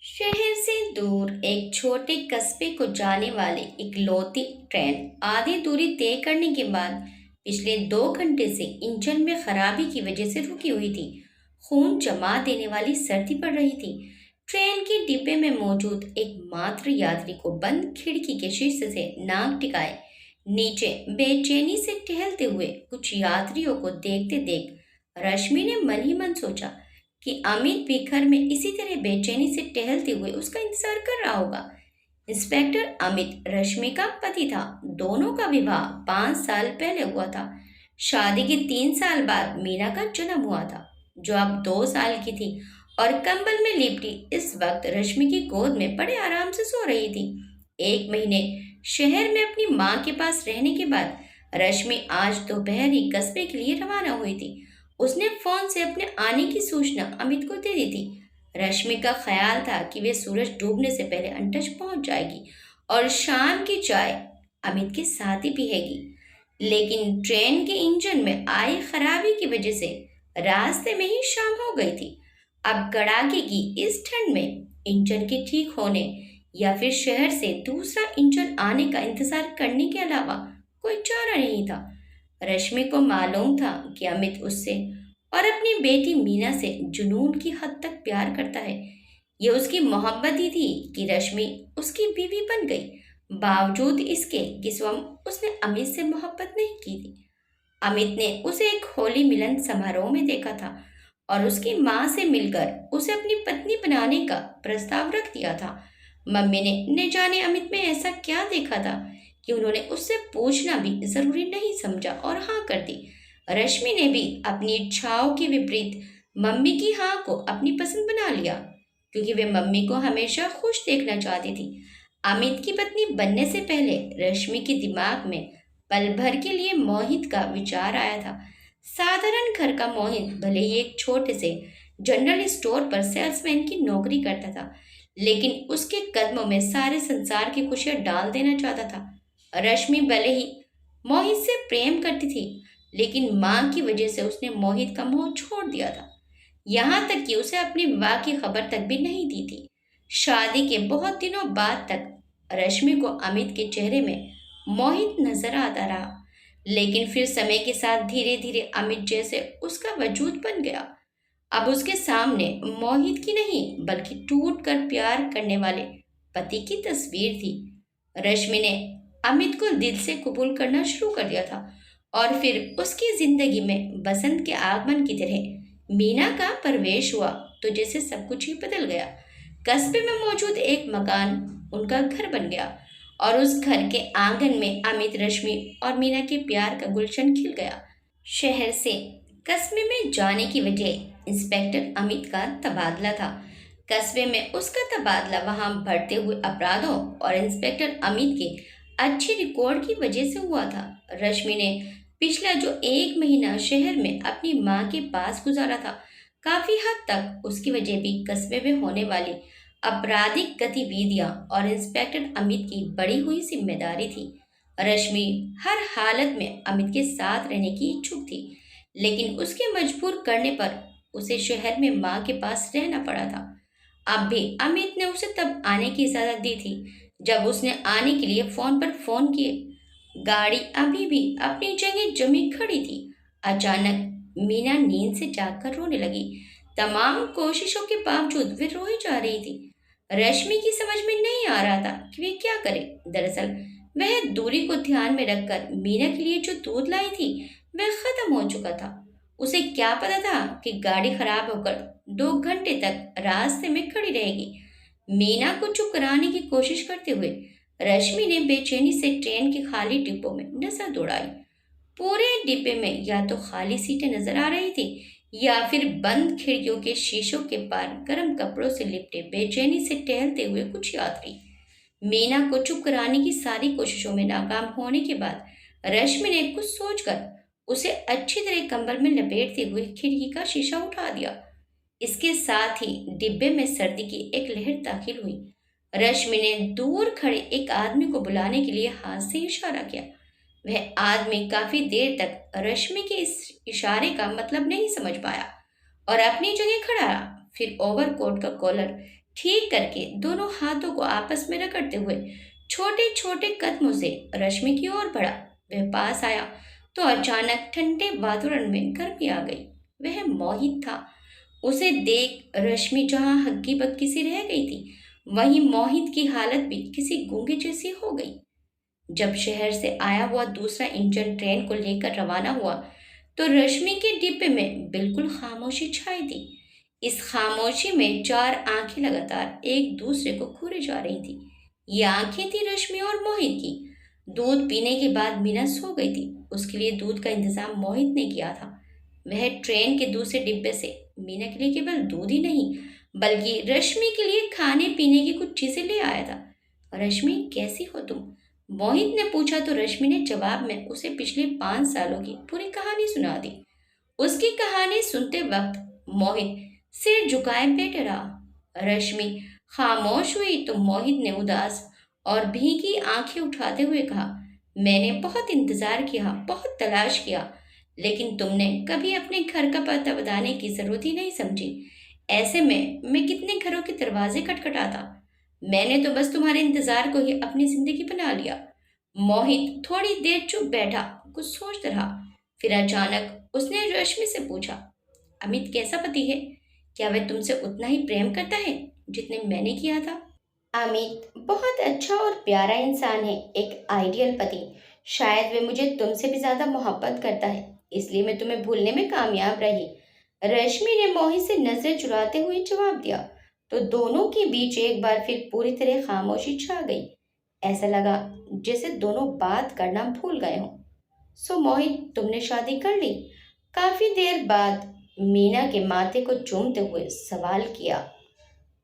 शहर से दूर एक छोटे कस्बे को जाने वाली इकलौती ट्रेन आधी दूरी तय करने के बाद पिछले 2 घंटे से इंजन में खराबी की वजह से रुकी हुई थी। खून जमा देने वाली सर्दी पड़ रही थी। ट्रेन के डिब्बे में मौजूद एकमात्र यात्री को बंद खिड़की के शीशे से नाक टिकाए नीचे बेचैनी से टहलते हुए कुछ यात्रियों को देखते देख रश्मि ने मन ही मन सोचा कि अमित भी घर में इसी तरह बेचैनी से टहलते हुए उसका इंतजार कर रहा होगा। इंस्पेक्टर अमित रश्मि का पति था। दोनों का विवाह 5 साल पहले हुआ था। शादी के 3 साल बाद मीना का जन्म हुआ था, जो अब 2 साल की थी और कंबल में लिपटी इस वक्त रश्मि की गोद में बड़े आराम से सो रही थी। 1 महीने शहर में अपनी माँ के पास रहने के बाद रश्मि आज दोपहर ही कस्बे के लिए रवाना हुई थी। उसने फोन से अपने आने की सूचना अमित को दे दी थी। रश्मि का ख्याल था कि वे सूरज डूबने से पहले अंटच पहुंच जाएगी और शाम की चाय अमित के साथ ही पिएगी। लेकिन ट्रेन के इंजन में आई खराबी की वजह से रास्ते में ही शाम हो गई थी। अब कड़ाके की इस ठंड में इंजन के ठीक होने या फिर शहर से दूसरा इंजन आने का इंतजार करने के अलावा कोई चारा नहीं था। रश्मि को मालूम था कि अमित उससे और अपनी बेटी मीना से जुनून की हद तक प्यार करता है। ये उसकी मोहब्बत ही थी कि रश्मि उसकी बीवी बन गई। बावजूद इसके कि स्वयं उसने अमित से मोहब्बत नहीं की थी। अमित ने उसे एक होली मिलन समारोह में देखा था और उसकी माँ से मिलकर उसे अपनी पत्नी बनाने का प्रस्ताव रख दिया था। मम्मी ने न जाने अमित में ऐसा क्या देखा था कि उन्होंने उससे पूछना भी जरूरी नहीं समझा और हाँ कर दी। रश्मि ने भी अपनी इच्छाओं के विपरीत मम्मी की हाँ को अपनी पसंद बना लिया, क्योंकि वे मम्मी को हमेशा खुश देखना चाहती थी। अमित की पत्नी बनने से पहले रश्मि के दिमाग में पल भर के लिए मोहित का विचार आया था। साधारण घर का मोहित भले ही एक छोटे से जनरल स्टोर पर सेल्समैन की नौकरी करता था, लेकिन उसके कदमों में सारे संसार की खुशियां डाल देना चाहता था। रश्मि भले ही मोहित से प्रेम करती थी, लेकिन माँ की वजह से उसने मोहित का मोह छोड़ दिया था। यहाँ तक कि उसे अपने विवाह की खबर तक भी नहीं दी थी। शादी के बहुत दिनों बाद तक रश्मि को अमित के चेहरे में मोहित नजर आता रहा, लेकिन फिर समय के साथ धीरे धीरे अमित जैसे उसका वजूद बन गया। अब उसके सामने मोहित की नहीं बल्कि टूट कर प्यार करने वाले पति की तस्वीर थी। रश्मि ने अमित को दिल से कबूल करना शुरू कर दिया था और फिर उसकी जिंदगी में बसंत के आगमन की तरह मीना का प्रवेश हुआ तो जैसे सब कुछ ही बदल गया। कस्बे में मौजूद एक मकान उनका घर बन गया और उस घर के आंगन में अमित, रश्मि और मीना के प्यार का गुलशन खिल गया। शहर से कस्बे में जाने की वजह इंस्पेक्टर अमित का तबादला था। कस्बे में उसका तबादला वहां बढ़ते हुए अपराधों और इंस्पेक्टर अमित के अच्छे रिकॉर्ड की वजह से हुआ था। रश्मि ने पिछला जो 1 महीना शहर में अपनी माँ के पास गुजारा था, काफी हद तक उसकी वजह भी कस्बे में होने वाली आपराधिक गतिविधियां और इंस्पेक्टर अमित की बढ़ी हुई जिम्मेदारी थी। रश्मि हर हालत में अमित के साथ रहने की इच्छुक थी, लेकिन उसके मजबूर करने पर उसे शहर में माँ के पास रहना पड़ा था। अब भी अमित ने उसे तब आने की इजाजत दी थी जब उसने आने के लिए फोन पर फोन किए। गाड़ी अभी भी अपनी जगह जमी खड़ी थी। अचानक मीना नींद से जागकर रोने लगी। तमाम कोशिशों के बावजूद वे रोई जा रही थी। रश्मि की समझ में नहीं आ रहा था कि वे क्या करे। दरअसल वह दूरी को ध्यान में रखकर मीना के लिए जो दूध लाई थी वह खत्म हो चुका था। उसे क्या पता था कि गाड़ी खराब होकर 2 घंटे तक रास्ते में खड़ी रहेगी। मीना को चुप कराने की कोशिश करते हुए रश्मि ने बेचैनी से ट्रेन के खाली डिब्बों में नजर दौड़ाई। पूरे डिब्बे में या तो खाली सीटें नजर आ रही थी या फिर बंद खिड़कियों के शीशों के पार गर्म कपड़ों से लिपटे बेचैनी से टहलते हुए कुछ यात्री। मीना को चुप कराने की सारी कोशिशों में नाकाम होने के बाद रश्मि ने कुछ सोचकर उसे अच्छी तरह कंबल में लपेटते हुए खिड़की का शीशा उठा दिया। इसके साथ ही डिब्बे में सर्दी की एक लहर दाखिल हुई। रश्मि ने दूर खड़े एक आदमी को बुलाने के लिए हाथ से इशारा किया। वह आदमी काफी देर तक रश्मि के इस इशारे का मतलब नहीं समझ पाया और अपनी जगह खड़ा रहा। फिर ओवरकोट का कॉलर ठीक करके दोनों हाथों को आपस में रगड़ते हुए छोटे छोटे कदमों से रश्मि की ओर बढ़ा। वह पास आया तो अचानक ठंडे वातावरण में गर्मी आ गई। वह मोहित था। उसे देख रश्मि जहां हक्की बक्की सी रह गई थी, वहीं मोहित की हालत भी किसी गूंगे जैसी हो गई। जब शहर से आया हुआ दूसरा इंजन ट्रेन को लेकर रवाना हुआ, तो रश्मि के डिब्बे में बिल्कुल खामोशी छाई थी। इस खामोशी में चार आंखें लगातार एक दूसरे को घूरे जा रही थी। ये आंखें थी रश्मि और मोहित की। दूध पीने के बाद मीना सो गई थी। उसके लिए दूध का इंतजाम मोहित ने किया था। वह ट्रेन के दूसरे डिब्बे से मीना के लिए केवल दूध ही नहीं, बल्कि रश्मि के लिए खाने पीने की कुछ चीजें ले आया था। रश्मि, कैसी हो तुम? मोहित ने पूछा तो रश्मि ने जवाब में उसे पिछले 5 सालों की पूरी कहानी सुना दी। उसकी कहानी सुनते वक्त मोहित सिर झुकाए बैठे रहा। रश्मि खामोश हुई तो मोहित ने उदास और भीगी आंखें उठाते हुए कहा, मैंने बहुत इंतजार किया, बहुत तलाश किया, लेकिन तुमने कभी अपने घर का पता बताने की जरूरत ही नहीं समझी। ऐसे में मैं कितने घरों के दरवाजे खटखटाता। मैंने तो बस तुम्हारे इंतजार को ही अपनी जिंदगी बना लिया। मोहित थोड़ी देर चुप बैठा, कुछ सोचता रहा। फिर अचानक उसने रश्मि से पूछा, अमित कैसा पति है? क्या वह तुमसे उतना ही प्रेम करता है जितने मैंने किया था? अमित बहुत अच्छा और प्यारा इंसान है, एक आइडियल पति। शायद वे मुझे तुमसे भी ज्यादा मोहब्बत करता है, इसलिए मैं तुम्हें भूलने में कामयाब रही। रश्मि ने मोहित से नजरें चुराते हुए जवाब दिया। तो दोनों के बीच एक बार फिर पूरी तरह खामोशी छा गई। ऐसा लगा जैसे दोनों बात करना भूल गए हों। सो मोहित, तुमने शादी कर ली? काफी देर बाद मीना के माथे को चूमते हुए सवाल किया।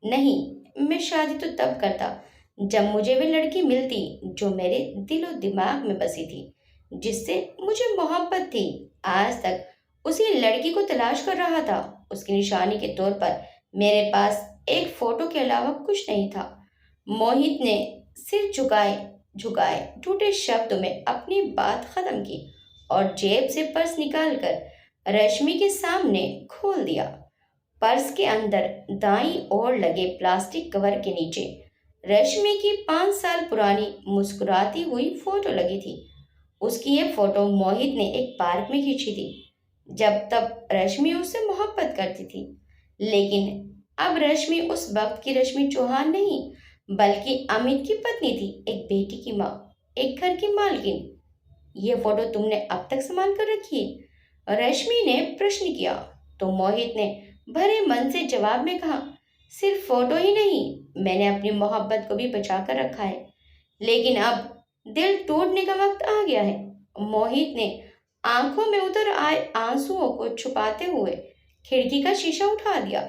नहीं, मैं शादी तो तब करता जब मुझे वे लड़की मिलती जो मेरे दिलो दिमाग में बसी थी, जिससे मुझे मोहब्बत थी। आज तक उसी लड़की को तलाश कर रहा था। उसकी निशानी के तौर पर मेरे पास एक फोटो के अलावा कुछ नहीं था। मोहित ने सिर झुकाए झुकाए टूटे शब्दों में अपनी बात खत्म की और जेब से पर्स निकालकर रश्मि के सामने खोल दिया। पर्स के अंदर दाईं ओर लगे प्लास्टिक कवर के नीचे रश्मि की 5 साल पुरानी मुस्कुराती हुई फोटो लगी थी। उसकी ये फोटो मोहित ने एक पार्क में खींची थी, जब तब रश्मि उससे मोहब्बत करती थी। लेकिन अब रश्मि उस वक्त की रश्मि चौहान नहीं, बल्कि अमित की पत्नी थी, एक बेटी की माँ, एक घर की मालकिन। ये फोटो तुमने अब तक संभाल कर रखी है? रश्मि ने प्रश्न किया। तो मोहित ने भरे मन से जवाब में कहा, सिर्फ फोटो ही नहीं, मैंने अपनी मोहब्बत को भी बचा कर रखा है। लेकिन अब दिल तोड़ने का वक्त आ गया है। मोहित ने आंखों में उतर आए आंसुओं को छुपाते हुए खिड़की का शीशा उठा दिया।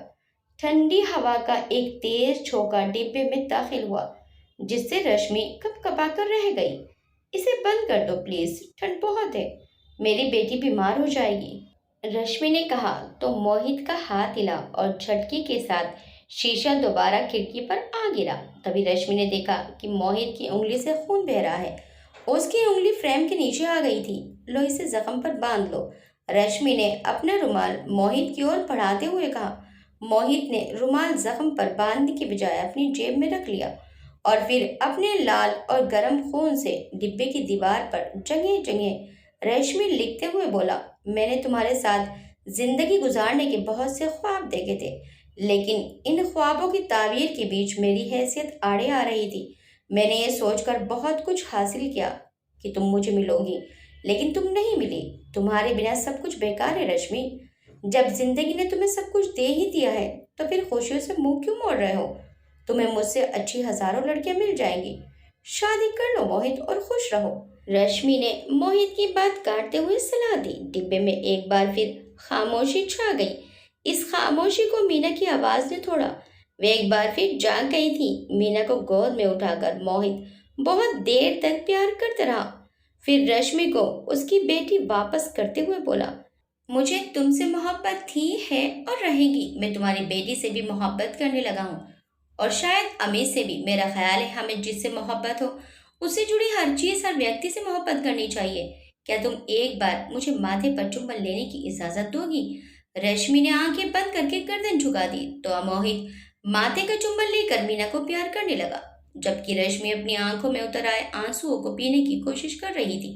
ठंडी हवा का एक तेज झोंका डिब्बे में दाखिल हुआ, जिससे रश्मि कपकपा कर रह गई। इसे बंद कर दो प्लीज, ठंड बहुत है, मेरी बेटी बीमार हो जाएगी, रश्मि ने कहा। तो मोहित का हाथ हिला और झटके के साथ शीशा दोबारा खिड़की पर आ गिरा। तभी रश्मि ने देखा कि मोहित की उंगली से खून बह रहा है। उसकी उंगली फ्रेम के नीचे आ गई थी। लो, इसे जख्म पर बांध लो, रश्मि ने अपना रुमाल मोहित की ओर बढ़ाते हुए कहा। मोहित ने रुमाल जख्म पर बांधने की बजाय अपनी जेब में रख लिया और फिर अपने लाल और गर्म खून से डिब्बे की दीवार पर जगह जगह रश्मि लिखते हुए बोला, मैंने तुम्हारे साथ जिंदगी गुजारने के बहुत से ख्वाब देखे थे, लेकिन इन ख्वाबों की ताबीर के बीच मेरी हैसियत आड़े आ रही थी। मैंने ये सोचकर बहुत कुछ हासिल किया कि तुम मुझे मिलोगी, लेकिन तुम नहीं मिली। तुम्हारे बिना सब कुछ बेकार है रश्मि। जब जिंदगी ने तुम्हें सब कुछ दे ही दिया है, तो फिर खुशियों से मुंह क्यों मोड़ रहे हो? तुम्हें मुझसे अच्छी हजारों लड़कियां मिल जाएंगी। शादी कर लो मोहित और खुश रहो। रश्मि ने मोहित की बात काटते हुए सलाह दी। डिब्बे में एक बार फिर खामोशी छा गई। इस खामोशी को मीना की आवाज ने तोड़ा। वे एक बार फिर जाग गई थी। मीना को गोद में उठाकर मोहित बहुत देर तक प्यार करता रहा। फिर रश्मि को उसकी बेटी वापस करते हुए बोला, मुझे तुमसे मोहब्बत थी, है और रहेगी। मैं तुम्हारी बेटी से भी मोहब्बत करने लगा हूँ, और शायद अमीर से भी। मेरा ख्याल है हमें जिससे मोहब्बत हो, उससे जुड़ी हर चीज, हर व्यक्ति से मोहब्बत करनी चाहिए। क्या तुम एक बार मुझे माथे पर चुम्बन लेने की इजाजत दोगी? रश्मि ने आंखें बंद करके गर्दन झुका दी। तो मोहित माथे का चुंबन लेकर मीना को प्यार करने लगा, जबकि रश्मि अपनी आंखों में उतर आए आंसुओं को पीने की कोशिश कर रही थी।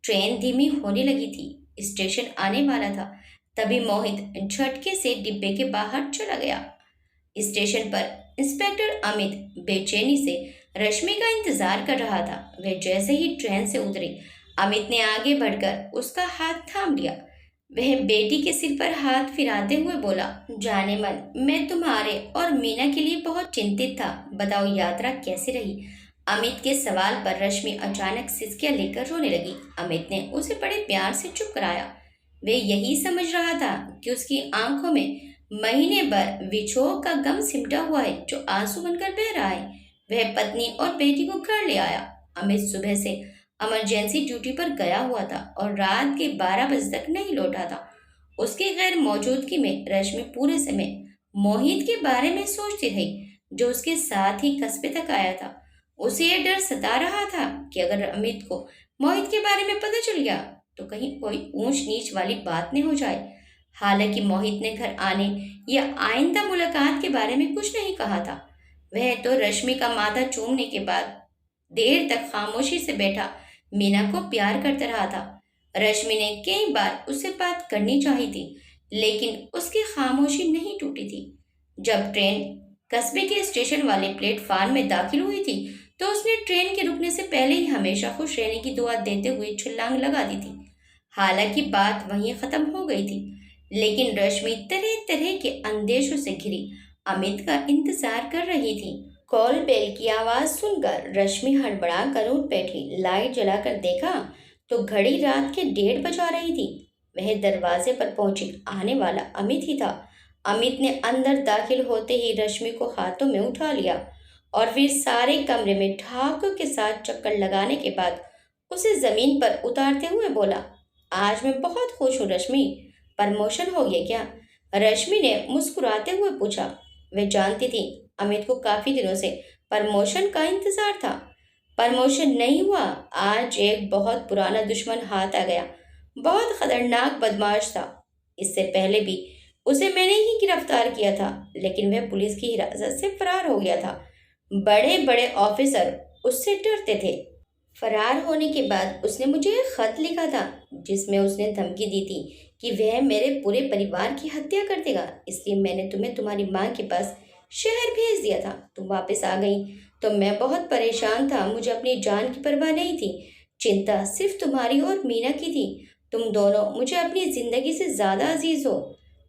ट्रेन धीमी होने लगी थी, स्टेशन आने वाला था। तभी मोहित झटके से डिब्बे के बाहर चला गया। स्टेशन पर इंस्पेक्टर अमित बेचैनी से रश्मि का इंतजार कर रहा था। वह जैसे ही ट्रेन से उतरी, अमित ने आगे बढ़कर उसका हाथ थाम लिया। वह बेटी के सिर पर हाथ फिराते हुए बोला, जाने मन, मैं तुम्हारे और मीना के लिए बहुत चिंतित था। बताओ यात्रा कैसी रही? अमित के सवाल पर रश्मि अचानक सिसकियां लेकर रोने लगी। अमित ने उसे बड़े प्यार से चुप कराया। वे यही समझ रहा था कि उसकी आंखों में महीने भर विछोह का गम सिमटा हुआ है, जो आंसू बनकर बह रहा है। वह पत्नी और बेटी को घर ले आया। अमित सुबह से इमरजेंसी ड्यूटी पर गया हुआ था और रात के 12 बजे तक नहीं लौटा था। उसकी गैर मौजूदगी में रश्मि पूरे समय मोहित के बारे में सोचती रही, जो उसके साथ ही कस्बे तक आया था। उसे यह डर सता रहा था कि अगर अमित को मोहित के बारे में पता चल गया तो कहीं कोई ऊंच नीच वाली बात न हो जाए। हालांकि मोहित ने घर आने या आइंदा मुलाकात के बारे में कुछ नहीं कहा था। वह तो रश्मि का माथा चूमने के बाद देर तक खामोशी से बैठा मीना को प्यार करता रहा था। रश्मि ने कई बार उससे बात करनी चाही थी, लेकिन उसकी खामोशी नहीं टूटी थी। जब ट्रेन कस्बे के स्टेशन वाले प्लेटफार्म में दाखिल हुई थी, तो उसने ट्रेन के रुकने से पहले ही हमेशा खुश रहने की दुआ देते हुए छलांग लगा दी थी। हालांकि बात वहीं खत्म हो गई थी, लेकिन रश्मि तरह तरह के अंदेशों से घिरी अमित का इंतजार कर रही थी। कॉल बेल की आवाज सुनकर रश्मि हड़बड़ा कर उठ बैठी। लाइट जलाकर देखा तो घड़ी रात के 1:30 बजा रही थी। वह दरवाजे पर पहुंची, आने वाला अमित ही था। अमित ने अंदर दाखिल होते ही रश्मि को हाथों में उठा लिया और फिर सारे कमरे में ठाकुर के साथ चक्कर लगाने के बाद उसे जमीन पर उतारते हुए बोला, आज मैं बहुत खुश हूँ रश्मि। प्रमोशन हो गया क्या? रश्मि ने मुस्कुराते हुए पूछा। वह जानती थी अमित को काफी दिनों से प्रमोशन का इंतजार था। प्रमोशन नहीं हुआ, आज एक बहुत पुराना दुश्मन हाथ आ गया। बहुत खतरनाक बदमाश था। इससे पहले भी उसे मैंने ही गिरफ्तार किया था, लेकिन वह पुलिस की हिरासत से फरार हो गया था। बड़े बड़े ऑफिसर उससे डरते थे। फरार होने के बाद उसने मुझे एक खत लिखा था, जिसमें उसने धमकी दी थी कि वह मेरे पूरे परिवार की हत्या कर देगा। इसलिए मैंने तुम्हें तुम्हारी माँ के पास शहर भेज दिया था। तुम वापस आ गई तो मैं बहुत परेशान था। मुझे अपनी जान की परवाह नहीं थी। चिंता सिर्फ तुम्हारी और मीना की थी। तुम दोनों मुझे अपनी जिंदगी से ज्यादा अजीज हो।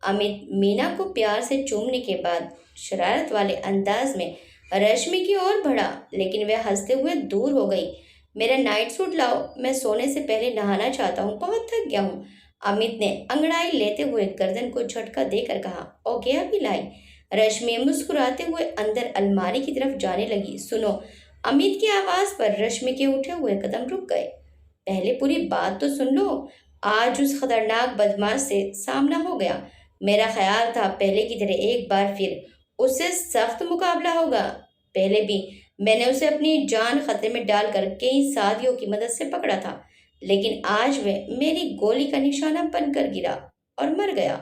अमित मीना को प्यार से चूमने के बाद शरारत वाले अंदाज में रश्मि की ओर बढ़ा, लेकिन वह हंसते हुए दूर हो गई। मेरा नाइट सूट लाओ, मैं सोने से पहले नहाना चाहता हूँ, बहुत थक गया हूँ। अमित ने अंगड़ाई लेते हुए गर्दन को झटका देकर कहा। ओके, अभी लाई। रश्मि मुस्कुराते हुए अंदर अलमारी की तरफ जाने लगी। सुनो, अमित की आवाज पर रश्मि के उठे हुए कदम रुक गए। पहले पूरी बात तो सुन लो। आज उस खतरनाक बदमाश से सामना हो गया। मेरा ख्याल था पहले की तरह एक बार फिर उससे सख्त मुकाबला होगा। पहले भी मैंने उसे अपनी जान खतरे में डालकर कई साथियों की मदद से पकड़ा था, लेकिन आज वह मेरी गोली का निशाना बनकर गिरा और मर गया।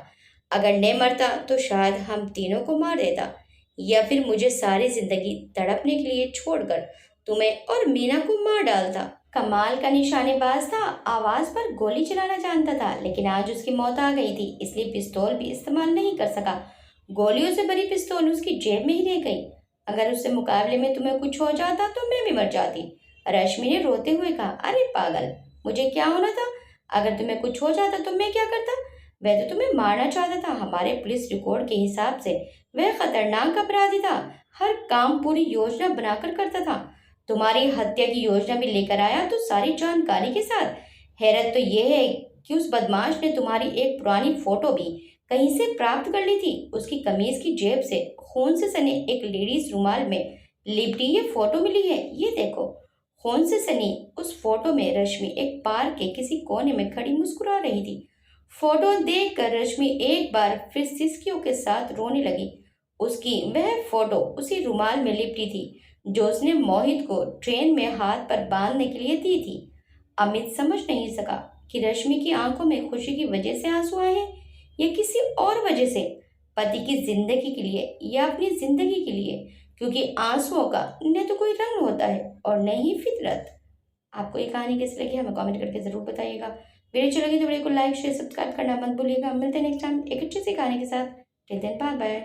अगर नहीं मरता तो शायद हम तीनों को मार देता, या फिर मुझे सारी जिंदगी तड़पने के लिए छोड़कर तुम्हें और मीना को मार डालता। कमाल का निशानेबाज था। आवाज पर गोली चलाना जानता था, लेकिन आज उसकी मौत आ गई थी, इसलिए पिस्तौल भी इस्तेमाल नहीं कर सका। गोलियों से भरी पिस्तौल उसकी जेब में ही रह गई। अगर उससे मुकाबले में तुम्हें कुछ हो जाता तो मैं भी मर जाती। रश्मि ने रोते हुए कहा। अरे पागल, मुझे क्या होना था? अगर तुम्हें कुछ हो जाता तो मैं क्या करता? वह तो तुम्हें मारना चाहता था। हमारे पुलिस रिकॉर्ड के हिसाब से वह खतरनाक अपराधी था। हर काम पूरी योजना बनाकर करता था। तुम्हारी हत्या की योजना भी लेकर आया, तो सारी जानकारी के साथ। हैरत तो यह है कि उस बदमाश ने तुम्हारी एक पुरानी फोटो भी कहीं से प्राप्त कर ली थी। उसकी कमीज की जेब से खून से सने एक लेडीज रुमाल में लिपटी ये फोटो मिली है। ये देखो। खून से सनी उस फोटो में रश्मि एक पार्क के किसी कोने में खड़ी मुस्कुरा रही थी। फोटो देखकर रश्मि एक बार फिर सिसकियों के साथ रोने लगी। उसकी वह फोटो उसी रुमाल में लिपटी थी जो उसने मोहित को ट्रेन में हाथ पर बांधने के लिए दी थी। अमित समझ नहीं सका कि रश्मि की आंखों में खुशी की वजह से आंसू आए हैं या किसी और वजह से। पति की जिंदगी के लिए या अपनी जिंदगी के लिए, क्योंकि आंसुओं का न तो कोई रंग होता है और न ही फितरत। आपको ये कहानी कैसी लगी हमें कमेंट करके ज़रूर बताइएगा। वीडियो अच्छी लगी तो वीडियो को लाइक शेयर सब्सक्राइब करना मत भूलिएगा। मिलते हैं नेक्स्ट टाइम एक अच्छी सी कहानी के साथ। Till then bye bye.